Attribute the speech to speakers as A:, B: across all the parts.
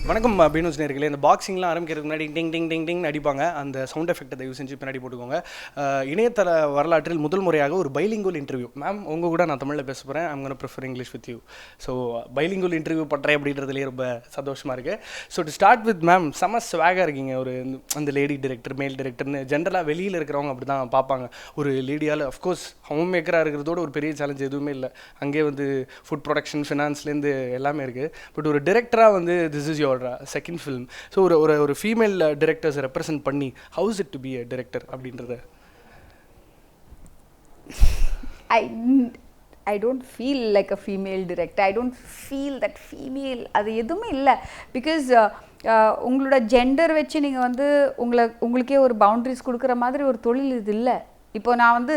A: வணக்கம் பீனோஸ் நேர்களே. இந்த பாக்ஸிங்லாம் ஆரம்பிக்கிறதுக்கு முன்னாடி டிங் டிங் டிங் டிங் அடிப்பாங்க. அந்த சவுண்ட் எஃபெக்ட்டை தயவு செஞ்சு பின்னாடி போட்டுக்கோங்க. இணையதள வரலாற்றில் முதல் முறையாக ஒரு பைலிங்குவல் இன்டர்வியூ. மேம், உங்கள் கூட நான் தமிழில் பேச போகிறேன். I'm gonna prefer English with you. So bilingual interview பண்ணுறேன் அப்படின்றதுலேயே ரொம்ப சந்தோஷமாக இருக்குது. So to start with ma'am, செம ஸ்வாகாக இருக்கீங்க. ஒரு அந்த லேடி டிரெக்டர், மேல் டிரெக்டர்னு ஜென்ரலாக வெளியில் இருக்கிறவங்க அப்படி தான் பார்ப்பாங்க. ஒரு லேடியால் அஃப்கோர்ஸ் ஹோம் மேக்கராக இருக்கிறதோட ஒரு பெரிய சேலஞ்ச் எதுவுமே இல்லை. அங்கேயே வந்து ஃபுட் ப்ரொடக்ஷன், ஃபினான்ஸ்லேருந்து எல்லாமே இருக்குது. பட் ஒரு டிரெக்டராக வந்து this is your second film. So ஒரு ஃபீமேல் டிரெக்டர்ஸை ரெப்ரசென்ட் பண்ணி how is it to be a director அப்படின்றத?
B: I don't feel like a female director. I don't feel that female. அது எதுவுமே இல்லை. பிகாஸ் உங்களோட ஜெண்டர் வச்சு நீங்கள் வந்து உங்களுக்கே ஒரு பவுண்ட்ரிஸ் கொடுக்குற மாதிரி ஒரு தொழில் இது இல்லை. இப்போ நான் வந்து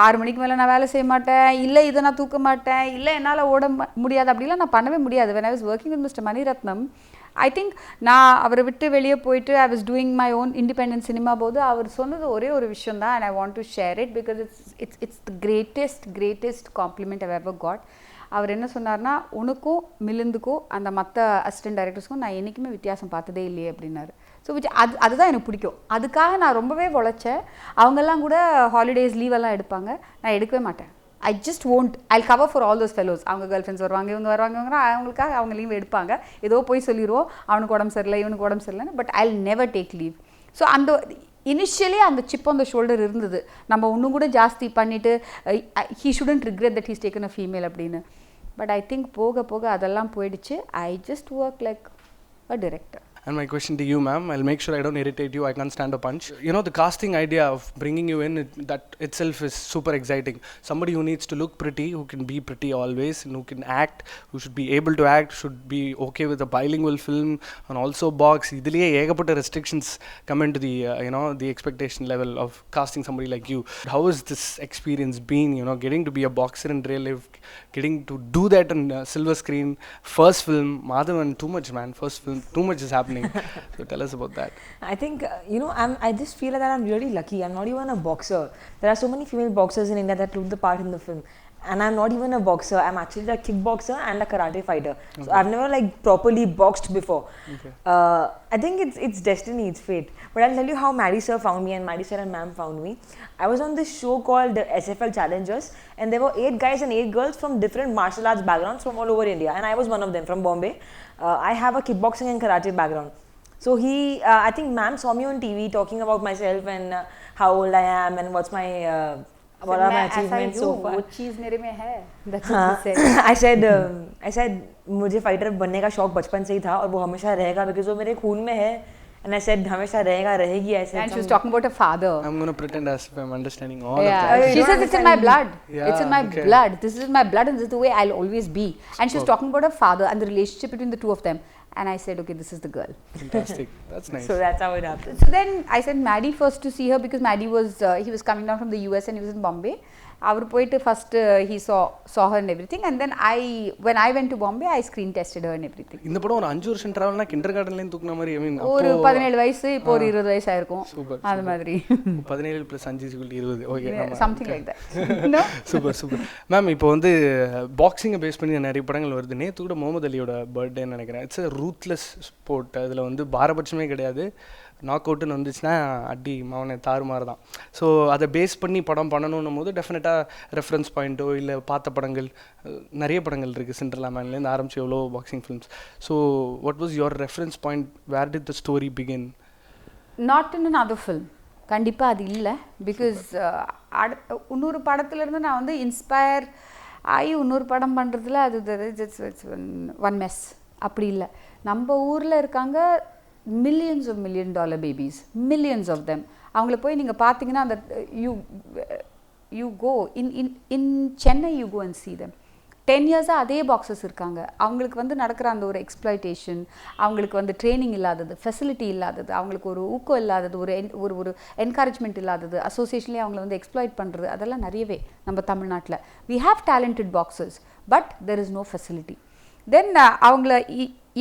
B: 6 மணிக்கு மேலே நான் வேலை செய்ய மாட்டேன், இல்லை இதை நான் தூக்க மாட்டேன், இல்லை என்னால் ஓட முடியாது, அப்படிலாம் நான் பண்ணவே முடியாது. when I was working with Mr. Maniratnam, I think நான் அவரை விட்டு வெளியே போயிட்டு I was doing my own independent cinema போது அவர் சொன்னது ஒரே ஒரு விஷயம் தான், and I want to share it because it's the greatest compliment I ever got. அவர் என்ன சொன்னார்னா, உனக்கும் மிலிந்துக்கும் அந்த மற்ற அசிஸ்டன்ட் டைரக்டர்ஸ்க்கும் நான் என்றைக்குமே வித்தியாசம் பார்த்ததே இல்லையே அப்படின்னாரு. ஸோ அதுதான் எனக்கு பிடிக்கும். அதுக்காக நான் ரொம்பவே உழைச்சேன். அவங்கெல்லாம் கூட ஹாலிடேஸ் லீவெல்லாம் எடுப்பாங்க, நான் எடுக்கவே மாட்டேன். I just won't. I'll cover for all those fellows. அவங்க கேர்ள் ஃப்ரெண்ட்ஸ் வருவாங்க, இவங்க அவங்களுக்காக அவங்க லீவ் எடுப்பாங்க. ஏதோ போய் சொல்லிடுவோம், அவனுக்கு உடம்பு சரியில்லை, இவனுக்கு உடம்பு சரியில்லைன்னு. But I'll never take leave. So அந்த இனிஷியலி அந்த சிப் ஆன் த ஷோல்டர் இருந்தது. நம்ம இன்னும் கூட ஜாஸ்தி பண்ணிவிட்டு he shouldn't regret that he's taken a female அப்படின்னு. பட் ஐ திங்க் போக போக அதெல்லாம் போயிடுச்சு. I just work like a director.
A: And my question to you, ma'am, I'll make sure I don't irritate you, I can't stand a punch. You know, the casting idea of bringing you in, that itself is super exciting. Somebody who needs to look pretty, who can be pretty always, and who can act, who should be able to act, should be okay with a bilingual film, and also box. Idiliye egaputta restrictions come into the, the expectation level of casting somebody like you. How has this experience been, getting to be a boxer in real life, getting to do that on silver screen, first film, Madhavan, too much, man, first film, too much is happening. So tell us about that.
C: I think I just feel that I'm really lucky. I'm not even a boxer. There are so many female boxers in India that took the part in the film, and I'm not even a boxer. I'm actually a kickboxer and a karate fighter. Okay. So I've never properly boxed before. Okay. I think it's destiny, it's fate. But I'll tell you how Maddy sir found me and Maddy sir and ma'am found me. I was on this show called SFL Challengers, and there were 8 guys and 8 girls from different martial arts backgrounds from all over India, and I was one of them from Bombay. I have a kickboxing and karate background. So I think ma'am saw me on TV talking about myself and how old I am and what's my what are my achievements so far.
B: वो चीज़ मेरे में है. That's what he said.
C: I said मुझे fighter बनने का शौक बचपन से ही था और वो हमेशा रहेगा because वो मेरे खून में है. And I said हमेशा रहेगा, रहेगी ऐसे.
B: And she was talking about her father.
A: I'm going to pretend as if I'm understanding all of that.
B: She says it's in my blood. Yeah, it's in my blood. This is my blood and this is the way I'll always be. And she was talking about her father and the relationship between the two of them. And I said, okay, this is the girl.
A: Fantastic. That's nice.
C: So that's how it happened.
B: So then I sent Maddy first to see her because Maddy was, he was coming down from the US and he was in Bombay. அவர் போயிட்டு first he saw her and everything, and then when I went to Bombay I screen tested her and everything.
A: இந்த படம் ஒரு 5 வருஷம் டிராவல்னா கிண்டர்கார்டன்ல இருந்து தூக்குன மாதிரி. I mean
B: ஒரு 17 வயசு இப்போ ஒரு 20 வயசு ஆயிருக்கும். அந்த மாதிரி
A: 17 + 5 = 20. Okay,
B: something like that. No,
A: super. Ma'am, இப்போ வந்து பாக்ஸிங்கை பேஸ் பண்ணி நிறைய படங்கள் வருது. நேத்து கூட முகமது அலியோட பர்த்டேன்னு நினைக்கிறேன். It's a ruthless sport. அதில் வந்து பாரபட்சமே கிடையாது. நாக் அவுட்டுன்னு வந்துச்சுன்னா அடி மவனை தாறுமாறு தான். ஸோ அதை பேஸ் பண்ணி படம் பண்ணணும் போது டெஃபினட்டாக ரெஃபரன்ஸ் பாயிண்ட்டோ இல்லை பார்த்த படங்கள், நிறைய படங்கள் இருக்குது. சிண்ட்ரலா மேன்லேருந்து ஆரம்பிச்சு எவ்வளோ boxing films. So what was your reference point? Where did the story begin?
B: Not in another film. கண்டிப்பாக அது இல்லை. பிகாஸ் இன்னொரு படத்துலேருந்து நான் வந்து இன்ஸ்பயர் ஆகி இன்னொரு படம் பண்ணுறதுல அது இட்ஸ் ஒன் மெஸ். அப்படி இல்லை. நம்ம ஊரில் இருக்காங்க millions of $1 million babies, millions of them. அவங்கள போய் நீங்கள் பார்த்தீங்கன்னா அந்த you go in Chennai, you go and see them. 10 years அதே பாக்ஸஸ் இருக்காங்க. அவங்களுக்கு வந்து நடக்கிற அந்த ஒரு எக்ஸ்ப்ளாய்டேஷன், அவங்களுக்கு வந்து ட்ரைனிங் இல்லாதது, ஃபெசிலிட்டி இல்லாதது, அவங்களுக்கு ஒரு ஊக்கம் இல்லாதது, ஒரு என்கரேஜ்மெண்ட் இல்லாதது, அசோசியேஷன்லேயே அவங்கள வந்து எக்ஸ்ப்ளாய்ட் பண்ணுறது, அதெல்லாம் நிறையவே நம்ம தமிழ்நாட்டில். we have talented boxers but there is no facility. தென் அவங்கள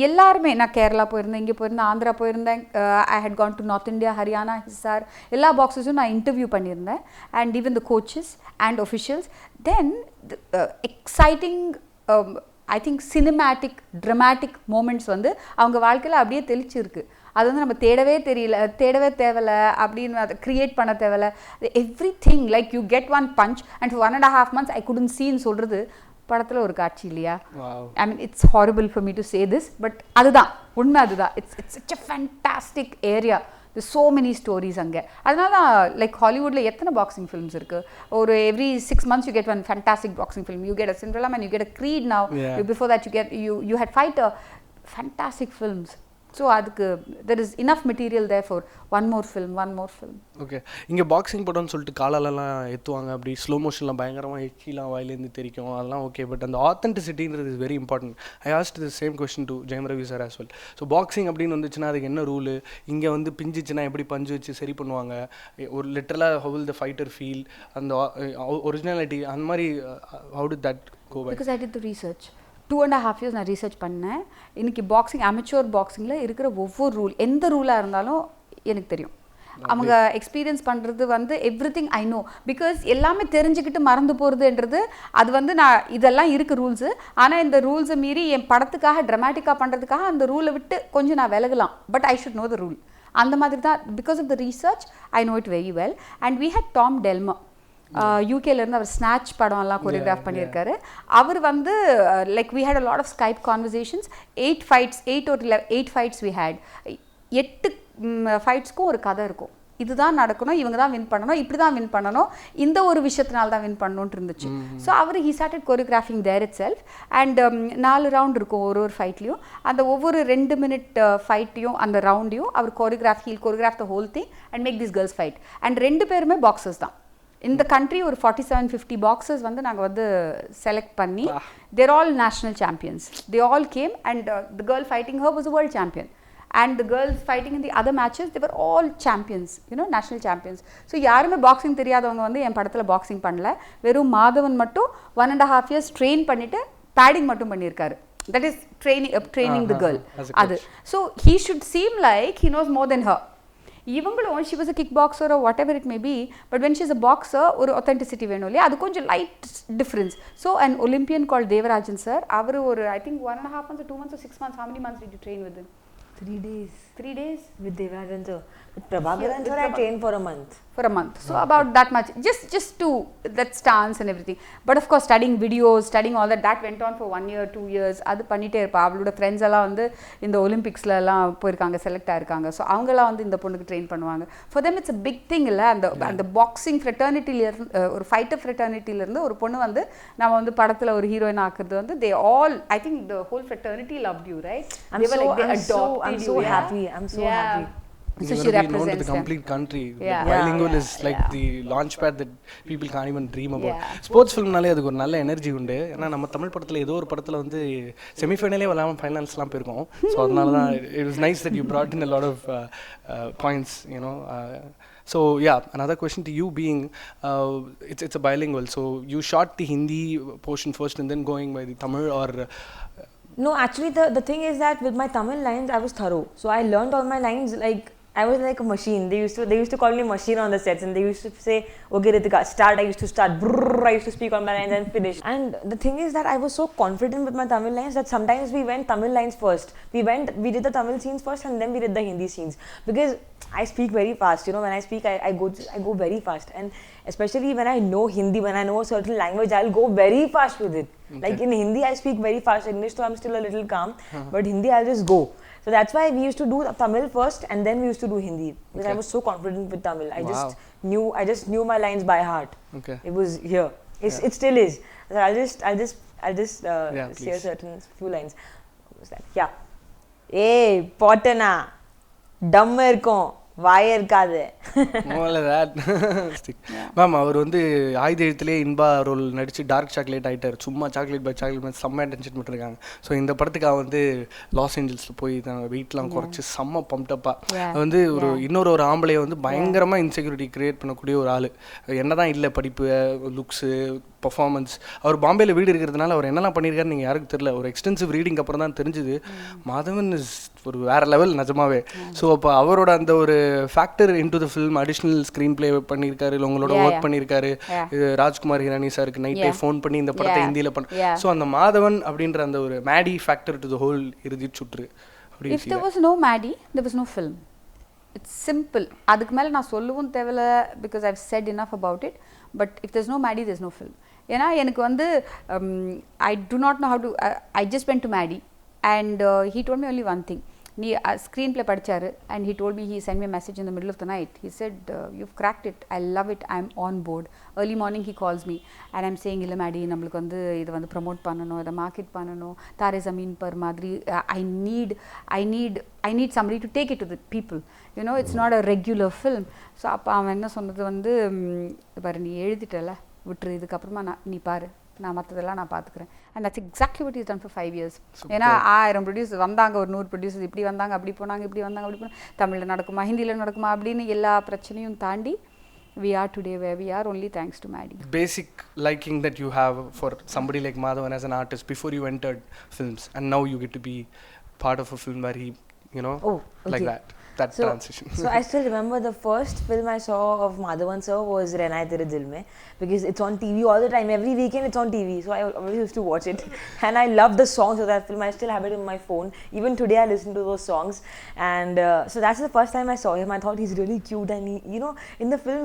B: எல்லாருமே, நான் கேரளா போயிருந்தேன், இங்கே போயிருந்தேன், ஆந்திரா போயிருந்தேன், I had gone to North India, Haryana, Hisar, எல்லா பாக்ஸஸும் நான் இன்டர்வியூ பண்ணியிருந்தேன். And even the coaches and officials. Then exciting I think cinematic dramatic moments வந்து அவங்க வாழ்க்கையில் அப்படியே தெளிச்சிருக்கு. அது வந்து நம்ம தேடவே தேவையில்லை அப்படின்னு அதை க்ரியேட் பண்ண தேவையில்ல. Everything like you get one punch and 1.5 months I couldn't சீன்னு சொல்கிறது படத்தில் ஒரு காட்சி இல்லையா? I mean it's horrible for me to say this, but அதுதான் உண்மை. அதுதான் it's such a fantastic area. so many stories அங்கே. அதனால லைக் ஹாலிவுட்டில் எத்தனை பாக்ஸிங் ஃபிலிம்ஸ் இருக்குது? ஒரு every 6 months you get one fantastic boxing film. You get a Cinderella Man, you get a Creed now. Before that you had Fighter. Fantastic films. So அதுக்கு there is enough material there for one more film.
A: Okay, இங்கே boxing படம்னு சொல்லிட்டு காலாலெல்லாம் எத்துவாங்க, அப்படி slow மோஷன்லாம் பயங்கரமாக எச்சிலாம் வாயிலேருந்து தெரிக்கும், அதெல்லாம் okay. But அந்த ஆத்தென்டிசிட்டின்றது is very important. I asked the same question to Jayam Ravi sir as well. So boxing அப்படின்னு வந்துச்சுன்னா அதுக்கு என்ன ரூலு? இங்கே வந்து பிஞ்சிச்சுன்னா எப்படி பஞ்சு வச்சு சரி பண்ணுவாங்க? ஒரு லிட்டரலாக how will the fighter feel, அந்த ஒரிஜினாலிட்டி அந்த மாதிரி how did that go by?
B: Because I did the research. 2.5 years நான் ரீசர்ச் பண்ணேன். இன்றைக்கி பாக்ஸிங் அமெச்சூர் பாக்ஸிங்கில் இருக்கிற ஒவ்வொரு ரூல், எந்த ரூலாக இருந்தாலும் எனக்கு தெரியும். அவங்க எக்ஸ்பீரியன்ஸ் பண்ணுறது வந்து every thing I know. Because எல்லாமே தெரிஞ்சுக்கிட்டு மறந்து போகிறதுன்றது அது வந்து நான் இதெல்லாம் இருக்குது ரூல்ஸு. ஆனால் இந்த ரூல்ஸை மீறி என் படத்துக்காக ட்ரமாட்டிக்காக பண்ணுறதுக்காக அந்த ரூலை விட்டு கொஞ்சம் நான் விலகலாம். But I should know the rule. அந்த மாதிரி தான். Because of the research I know it very well. And we had Tom Delmar, யூகேலேருந்து அவர் ஸ்நாட்ச் படம்லாம் கொரியோகிராஃப் பண்ணியிருக்காரு. அவர் வந்து like we had a lot of Skype conversations. 8 fights we had. 8 ஃபைட்ஸ்க்கும் ஒரு கதை இருக்கும். இதுதான் நடக்கணும், இவங்க தான் வின் பண்ணணும், இப்படி தான் வின் பண்ணணும், இந்த ஒரு விஷயத்தினால தான் வின் பண்ணணுன்ட்டு இருந்துச்சு. ஸோ அவர் he started choreographing there itself. And 4 round இருக்கும் ஒரு ஃபைட்லேயும். அந்த ஒவ்வொரு 2 minute ஃபைட்டையும் அந்த ரவுண்டையும் அவர் choreograph the whole thing and make this girls fight. And 2 பேருமே பாக்ஸர்ஸ் தான். இந்த கண்ட்ரி ஒரு 47-50 பாக்ஸர்ஸ் வந்து நாங்கள் வந்து செலக்ட் பண்ணி they're all national champions. They all came and the girl fighting her was a world champion. And the girls fighting in the other matches, they were all champions, you know, national champions. So யாருமே boxing தெரியாதவங்க வந்து என் படத்தில் boxing பண்ணல. வெறும் மாதவன் மட்டும் 1.5 years train பண்ணிவிட்டு padding மட்டும் பண்ணியிருக்காரு. That is training the girl. அது so he should seem like he knows more than her. இவங்களும் she was a kickboxer or whatever it may be, but when she is a boxer ஒரு authenticity வேணும் இல்லையா? அது கொஞ்சம் light difference. So an Olympian called Devarajan sir, அவர் ஒரு I think 1.5 months or 2 months or 6 months, how many months did you train with him?
C: 3 days.
B: 3 days
C: with Devarajan sir. With Prabhakaran sir I trained for a month.
B: So about that much, just to that stance and everything. But of course studying videos, studying all that went on for 1 year 2 years. அது பண்ணிட்டே இருப்பா. அவளோட friends எல்லாம் வந்து இந்த ஒலிம்பிக்ஸ்ல எல்லாம் போயிருக்காங்க, select ஆயிருக்காங்க. ஸோ அவங்கெல்லாம் வந்து இந்த பொண்ணுக்கு ட்ரெயின் பண்ணுவாங்க. For them it's a big thing இல்லை? அந்த பாக்ஸிங் ஃப்ரெட்டர்னிட்டியிலேருந்து ஒரு ஃபைட்டர் ஃப்ரெட்டர்னிட்டியிலேருந்து ஒரு பொண்ணு வந்து நம்ம வந்து படத்தில் ஒரு ஹீரோயின் ஆக்குறது வந்து they all, I think the whole fraternity loved you, right? I'm so happy.
A: So she represents the complete country. Bilingual is like the launch pad that people can't even dream about. Sports film நாலே அதுக்கு ஒரு நல்ல energy உண்டு. ஏன்னா நம்ம தமிழ் படத்தில் ஏதோ ஒரு படத்தில் வந்து செமிஃபைனலே வரலாம், ஃபைனல்ஸ்லாம் போயிருக்கோம். ஸோ அதனால தான் it was nice that you brought in a lot of points, you know. So yeah, another question to you being it's a bilingual, so you shot the Hindi portion first and then going by the Tamil, or
C: no, actually the thing is that with my Tamil lines I was thorough. So I learned all my lines like I was like a machine. They used to call me machine on the sets, and they used to say, "Okay, Ritika, start." I used to start. Brrr, I used to speak on my lines and finish. And the thing is that I was so confident with my Tamil lines that sometimes we went Tamil lines first. We did the Tamil scenes first, and then we did the Hindi scenes, because I speak very fast. You know, when I speak, I go very fast, and especially when I know Hindi, when I know a certain language, I'll go very fast with it. Okay. Like in Hindi, I speak very fast. English, so I'm still a little calm, but Hindi, I'll just go. So that's why we used to do Tamil first, and then we used to do Hindi, because I was so confident with Tamil. I just knew my lines by heart. Okay. It was here. It still is. So I'll just say a certain few lines. What was that? Yeah. Hey, Pottenna, dumb irukkum, வாயே இருக்காது.
A: Ma'am அவர் வந்து ஆயுத எழுத்துலேயே Inba role நடிச்சு dark chocolate ஆகிட்டார். சும்மா chocolate by chocolate செம்ம attention பண்ணிருக்காங்க. So இந்த படத்துக்கு வந்து லாஸ் ஏஞ்சல்ஸில் போய் வெயிட்லாம் குறைச்சி செம்ம பம்ப்டப்பாக வந்து இன்னொரு ஆம்பளையை வந்து பயங்கரமாக இன்செக்யூரிட்டி கிரியேட் பண்ணக்கூடிய ஒரு ஆள். என்ன தான் இல்லை படிப்பு, லுக்ஸு, பர்ஃபார்மன்ஸ். அவர் பாம்பேயில் வீடு இருக்கிறதுனால அவர் என்னெல்லாம் பண்ணியிருக்காரு நீங்கள் யாருக்கும் தெரியல. ஒரு எக்ஸ்டென்சிவ் ரீடிங் அப்புறம் தான் தெரிஞ்சுது மாதவன் இஸ் ஒரு வேறு லெவல் நிஜமாவே. ஸோ அப்போ அவரோட அந்த ஒரு factor into the film additional screen play பண்ணியிருக்காரு, இல்லை உங்களோட ஒர்க் பண்ணியிருக்காரு. இது ராஜ்குமார் ஹிரானி சாருக்கு நைட்டே ஃபோன் பண்ணி இந்த படத்தை ஹிந்தியில் ஸோ அந்த மாதவன் அப்படின்ற அந்த ஒரு Maddy factor to the whole இறுதி சுற்று.
B: If there was no Maddy, there was no film. It's simple. அதுக்கு மேலே நான் சொல்லவும் தேவையில்ல because I've said enough about it. But if there's no Maddy, there's no film. ஏன்னா எனக்கு வந்து I do not know how to. I just went to Maddy and he told me only one thing. நீ screen play படித்தார் and he told me, he sent me a message in the middle of the night. He said, you've cracked it. I love it. I'm on board. Early morning he calls me and I'm saying, இல்லை Maddy நம்மளுக்கு வந்து இதை வந்து promote பண்ணணும், இதை market பண்ணணும், தாரே ஜமீன் per மாதிரி. I need somebody to take it to the people. You know, it's not a regular film. So அப்போ அவன் என்ன சொன்னது வந்து, பாரு நீ எழுதிட்டல விட்டுரு, இதுக்கப்புறமா நீ பாரு, நான் மற்றதெல்லாம் நான் பார்த்துக்கிறேன். And that's exactly what is done for 5 years. ஏன்னா 1000 ப்ரொடியூசர் வந்தாங்க, ஒரு 100 ப்ரொடியூசர் இப்படி வந்தாங்க, அப்படி போனாங்க, இப்படி வந்தாங்க, அப்படி போனாங்க, தமிழில் நடக்குமா ஹிந்தியில் நடக்குமா அப்படின்னு எல்லா பிரச்சனையும் தாண்டி we are today where we are only thanks to Maddy.
A: Basic liking that you have for somebody like Madhavan as an artist before you entered films, and now you get to be part of a film where he, you know, like that transition.
C: So I still remember the first film I saw of Madhavan sir was Rehna Tere Dil Mein, because it's on TV all the time. Every weekend it's on TV, so I always used to watch it. And I love the songs of that film. I still have it in my phone. Even today I listen to those songs. And so that's the first time I saw him. I thought he's really cute, and he, you know, in the film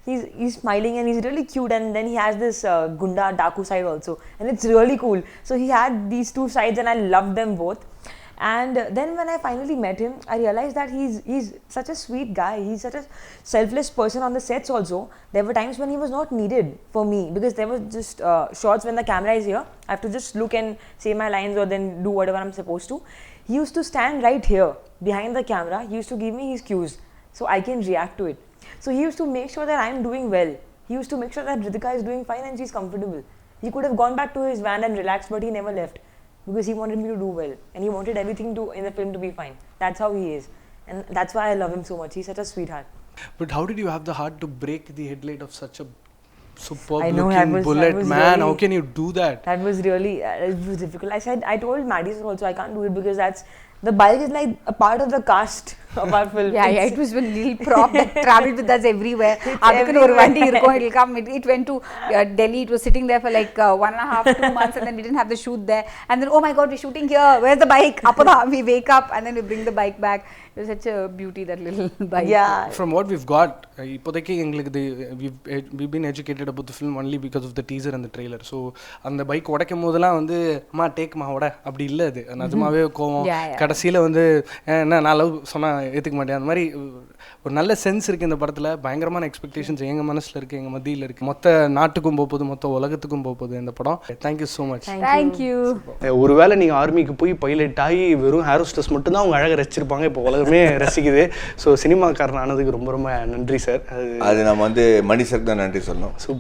C: he's smiling and he's really cute, and then he has this gunda daku side also, and it's really cool. So he had these two sides and I loved them both. And then when I finally met him, I realized that he's such a sweet guy. He's such a selfless person on the sets also. There were times when he was not needed for me, because there was just shots when the camera is here, I have to just look and say my lines or then do whatever I'm supposed to. He used to stand right here behind the camera. He used to give me his cues so I can react to it. So he used to make sure that I'm doing well. He used to make sure that Ritika is doing fine and she's comfortable. He could have gone back to his van and relaxed, but he never left, because he wanted me to do well and he wanted everything in the film to be fine. That's how he is, and that's why I love him so much. He's such a sweetheart.
A: But how did you have the heart to break the headlight of such a superb looking bullet, man? Really, how can you do that?
C: That was really it was difficult. I told Maddy sir also I can't do it, because the bike is like a part of the cast of our film.
B: Yeah, it was a little prop that traveled with us everywhere. Adukku oru vandi irukum, it will come. It went to Delhi. It was sitting there for like 1.5-2 months, and then we didn't have the shoot there. And then, oh my God, we're shooting here. Where's the bike? Appada, we wake up and then we bring the bike back. It was such a beauty, that little bike.
C: Yeah.
A: From what we've got, இப்போதைக்கு எங்களுக்கு we've been educated about the film only because of the teaser and the trailer. So அந்த bike உடைக்கும் போதெல்லாம் வந்து அம்மா டேக்மா உட அப்படி இல்லை, அது நிஜமாவே கோவம். கடைசியில் வந்து என்ன நான் லவ் சொன்னால் ஏற்றுக்க மாட்டேன், அந்த மாதிரி ஒரு நல்ல சென்ஸ் இருக்குது இந்த படத்தில். பயங்கரமான எக்ஸ்பெக்டேஷன்ஸ் எங்கள் மனசில் இருக்குது, எங்கள் மத்தியில் இருக்குது. மொத்த நாட்டுக்கும் போகுது, மொத்த உலகத்துக்கும் போகுது இந்த படம். Thank you so much.
B: தேங்க்யூ.
A: ஒருவேளை நீங்கள் ஆர்மிக்கு போய் பைலட் ஆகி வெறும் ஹேர் ஹோஸ்டஸ் மட்டும்தான் அவங்க அழகை ரசிச்சிருப்பாங்க, இப்போ உலகமே ரசிக்குது. ஸோ சினிமாக்காரன் ஆனதுக்கு ரொம்ப ரொம்ப நன்றி சார்.
D: அது நம்ம வந்து மணி சார் தான் நன்றி சொல்லணும்.
A: சூப்பர்.